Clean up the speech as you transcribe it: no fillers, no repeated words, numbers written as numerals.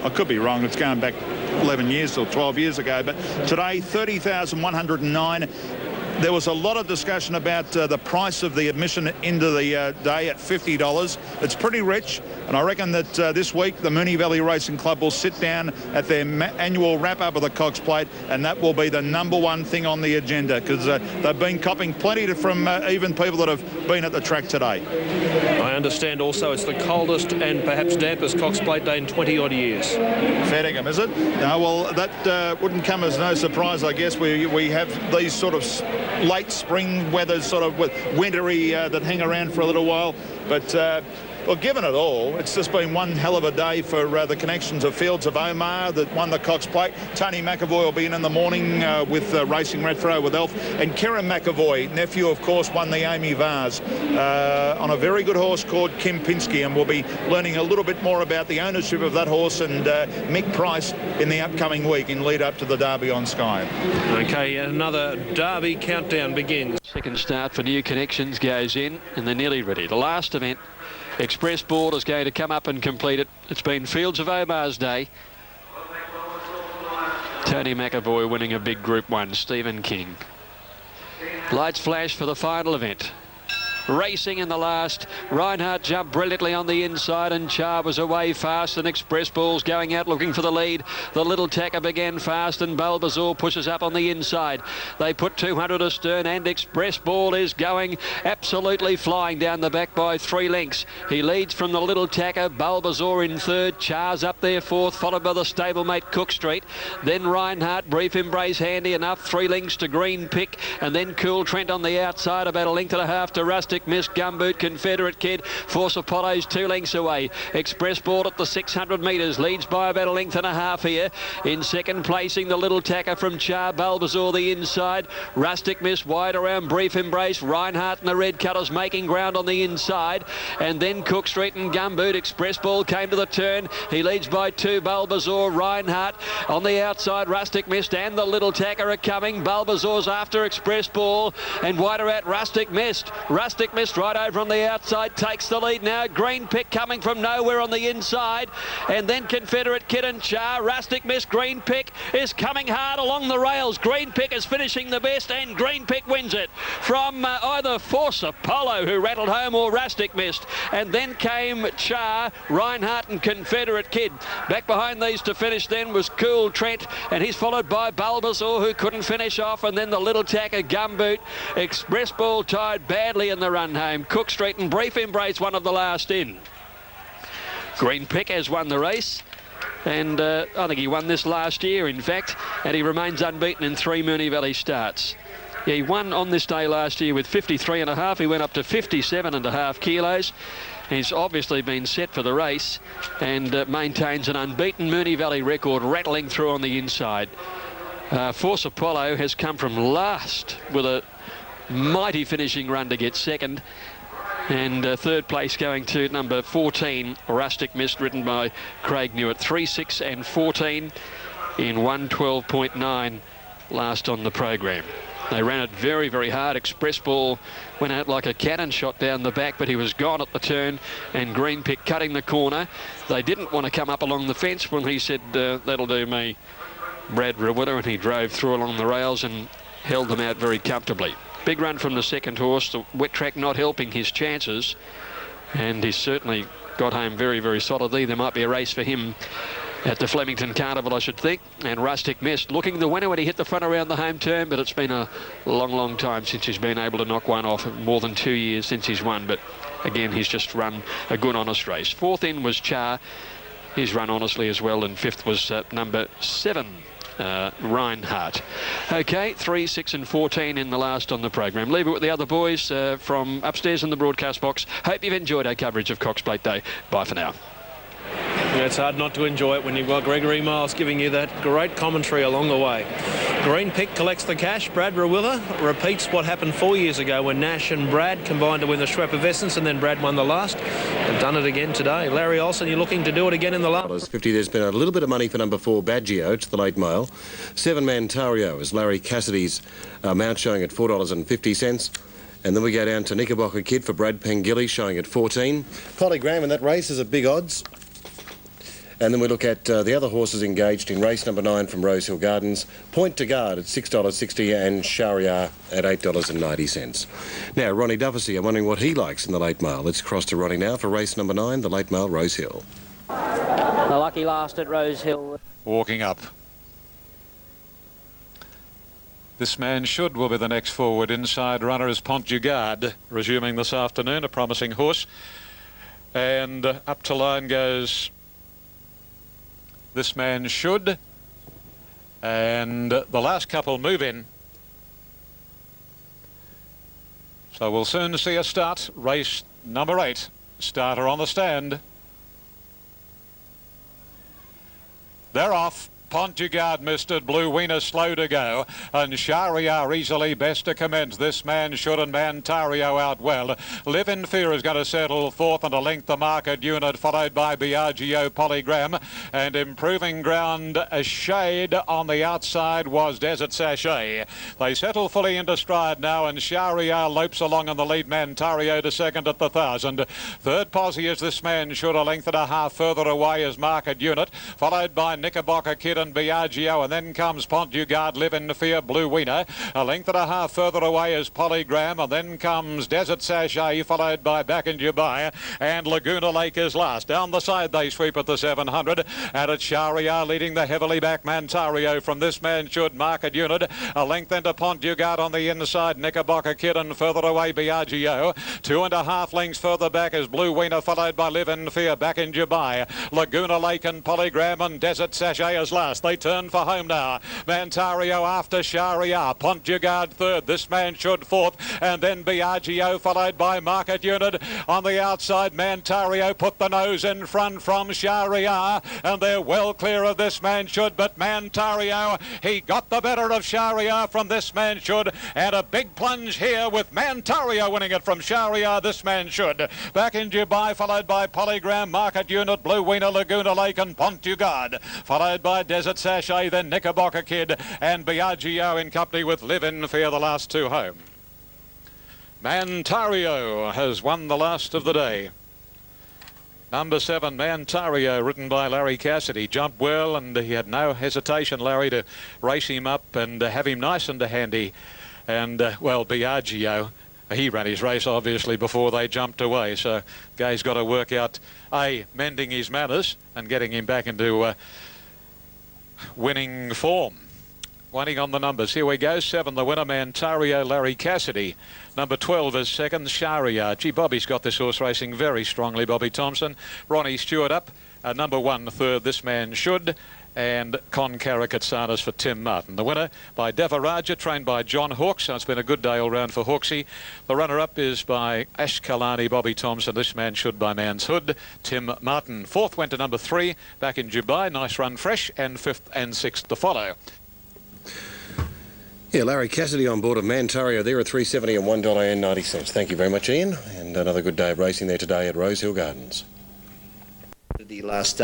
I could be wrong, it's going back 11 years or 12 years ago, but today 30,109. There was a lot of discussion about the price of the admission into the day at $50. It's pretty rich, and I reckon that this week the Moonee Valley Racing Club will sit down at their annual wrap-up of the Cox Plate, and that will be the number one thing on the agenda, because they've been copying plenty from even people that have been at the track today. I understand also it's the coldest and perhaps dampest Cox Plate day in 20-odd years. Fair dinkum, is it? No, well, that wouldn't come as no surprise, I guess. We have these sort of late spring weather, sort of with wintry that hang around for a little while, but well, given it all, it's just been one hell of a day for the connections of Fields of Omar that won the Cox Plate. Tony McAvoy will be in the morning with Racing Retro with Elf, and Kieran McAvoy, nephew, of course, won the Amy Vars on a very good horse called Kim Pinsky, and we'll be learning a little bit more about the ownership of that horse and Mick Price in the upcoming week in lead up to the Derby on Sky. Okay, another Derby countdown begins. Second start for New Connections goes in, and they're nearly ready. The last event, Express Board, is going to come up and complete it. It's been Fields of Omar's day. Tony McAvoy winning a big Group 1. Stephen King. Lights flash for the final event. Racing in the last. Reinhardt jumped brilliantly on the inside, and Char was away fast, and Express Ball's going out looking for the lead. The Little Tacker began fast, and Bulbasaur pushes up on the inside. They put 200 astern, and Express Ball is going absolutely flying down the back by 3 lengths. He leads from the Little Tacker. Bulbasaur in third. Char's up there fourth, followed by the stablemate Cook Street. Then Reinhardt, Brief Embrace handy enough, 3 lengths to Green Pick, and then Cool Trent on the outside, about 1.5 lengths to Rustic Miss, Gumboot, Confederate Kid. Force Apollo's 2 lengths away. Express Board at the 600 metres, leads by about 1.5 lengths here. In second placing, the Little Tacker from Char. Bulbasaur the inside. Rustic Miss wide around Brief Embrace. Reinhardt and the Red Cutters making ground on the inside, and then Cook Street and Gumboot. Express Ball came to the turn. He leads by 2. Bulbasaur, Reinhardt on the outside. Rustic Mist and the Little Tacker are coming. Bulbasaur's after Express Ball, and wider out Rustic Mist. Rustic Mist right over on the outside takes the lead now. Green Pick coming from nowhere on the inside, and then Confederate Kid and Char. Rustic Mist, Green Pick is coming hard along the rails. Green Pick is finishing the best, and Green Pick wins it from either Force Apollo, who rattled home, or Rustic Mist. And then came Char, Reinhardt and Confederate Kid. Back behind these to finish then was Cool Trent, and he's followed by Bulbasaur, who couldn't finish off, and then the Little Tacker, Gumboot. Express Ball tied badly in the run home. Cook Street and Brief Embrace one of the last in. Green Pick has won the race, and I think he won this last year, in fact, and he remains unbeaten in 3 Moonee Valley starts. Yeah, he won on this day last year with 53.5. He went up to 57.5 kilos. He's obviously been set for the race, and maintains an unbeaten Moonee Valley record, rattling through on the inside. Force Apollo has come from last with a mighty finishing run to get second, and third place going to number 14, Rustic Mist, ridden by Craig Newitt. 3, 6 and 14 in 1:12.9 last on the program. They ran it very, very hard. Express Ball went out like a cannon shot down the back, but he was gone at the turn, and Green Pick cutting the corner. They didn't want to come up along the fence when he said, that'll do me, Brad Rewitter, and he drove through along the rails and held them out very comfortably. Big run from the second horse, the wet track not helping his chances, and he's certainly got home very, very solidly. There might be a race for him at the Flemington Carnival, I should think. And Rustic Mist looking the winner when he hit the front around the home turn, but it's been a long, long time since he's been able to knock one off. More than 2 years since he's won, but again, he's just run a good, honest race. Fourth in was Char. He's run honestly as well, and fifth was number 7. Reinhardt. Okay, 3, 6 and 14 in the last on the program. Leave it with the other boys from upstairs in the broadcast box. Hope you've enjoyed our coverage of Cox Plate Day. Bye for now. Yeah, it's hard not to enjoy it when you've got Gregory Miles giving you that great commentary along the way. Green Pick collects the cash. Brad Rewiller repeats what happened 4 years ago when Nash and Brad combined to win the Schwepp of Essence, and then Brad won the last. They've done it again today. Larry Olsen, you're looking to do it again in the last. 50. There's been a little bit of money for number 4, Baggio. It's the late mile. 7 Mantario is Larry Cassidy's mount, showing at $4.50. And then we go down to Knickerbocker Kid for Brad Pengilly, showing at 14. Polly Graham in that race is at big odds. And then we look at the other horses engaged in race number 9 from Rosehill Gardens. Point to Guard at $6.60 and Shahryar at $8.90. Now, Ronnie Duffy, I'm wondering what he likes in the late mail. Let's cross to Ronnie now for race number 9, the late mail Rosehill. The lucky last at Rosehill. Walking up. This Man Should will be the next forward. Inside runner is Pont du Gard, resuming this afternoon, a promising horse. And up to line goes This Man Should. And the last couple move in. So we'll soon see a start. Race number 8. Starter on the stand. They're off. Pont du Gard missed it. Blue Wiener slow to go. And Shahryar easily best to commence. This Man Should and Mantario out well. Live in Fear is going to settle fourth and a length the market unit, followed by Biagio Polygram. And improving ground a shade on the outside was Desert Sachet. They settle fully into stride now, and Shahryar lopes along on the lead. Mantario to second at the 1,000. Third posse is This Man Should, a length and a half further away is Market Unit, followed by Knickerbocker Kid and Biagio, and then comes Pont du Gard, Live in Fear, Blue Wiener. A length and a half further away is Polygram, and then comes Desert Sachet, followed by Back in Dubai, and Laguna Lake is last. Down the side they sweep at the 700, and it's Shahryar leading the heavily back Mantario from This Man Should, Market Unit. A length into Pont du Gard on the inside, Knickerbocker Kid, and further away Biagio. 2.5 lengths further back is Blue Wiener, followed by Live in Fear, Back in Dubai. Laguna Lake and Polygram and Desert Sachet is last. They turn for home now. Mantario after Shahryar. Pont du Gard third. This Man Should fourth. And then Biagio, followed by Market Unit. On the outside, Mantario put the nose in front from Shahryar. And they're well clear of This Man Should. But Mantario, he got the better of Shahryar from This Man Should. And a big plunge here with Mantario winning it from Shahryar. This Man Should. Back in Dubai, followed by Polygram, Market Unit, Blue Wiener, Laguna Lake and Pont du Gard. Followed by Desert Sachet, then Knickerbocker Kid and Biagio in company with Live in Fear, the last two home. Mantario has won the last of the day. Number 7, Mantario, ridden by Larry Cassidy, jumped well, and he had no hesitation, Larry, to race him up and have him nice and handy. And, well, Biagio, he ran his race, obviously, before they jumped away. So Gay's got to work out, A, mending his manners and getting him back into winning form. Waiting on the numbers. Here we go. 7, the winner, Mantario, Larry Cassidy. Number 12 is second, Shahryar. Gee, Bobby's got this horse racing very strongly, Bobby Thompson. Ronnie Stewart up. Number 1, third, This Man Should. And Con Karakatsanas for Tim Martin. The winner by Devaraja, trained by John Hawkes. So it's been a good day all round for Hawksy. The runner-up is by Ash Kalani, Bobby Thompson. This Man Should by Man's Hood, Tim Martin. Fourth went to number 3, Back in Dubai. Nice run fresh. And 5th and 6th to follow. Yeah, Larry Cassidy on board of Mantario there at $3.70 and $1.90. Thank you very much, Ian. And another good day of racing there today at Rosehill Gardens. The last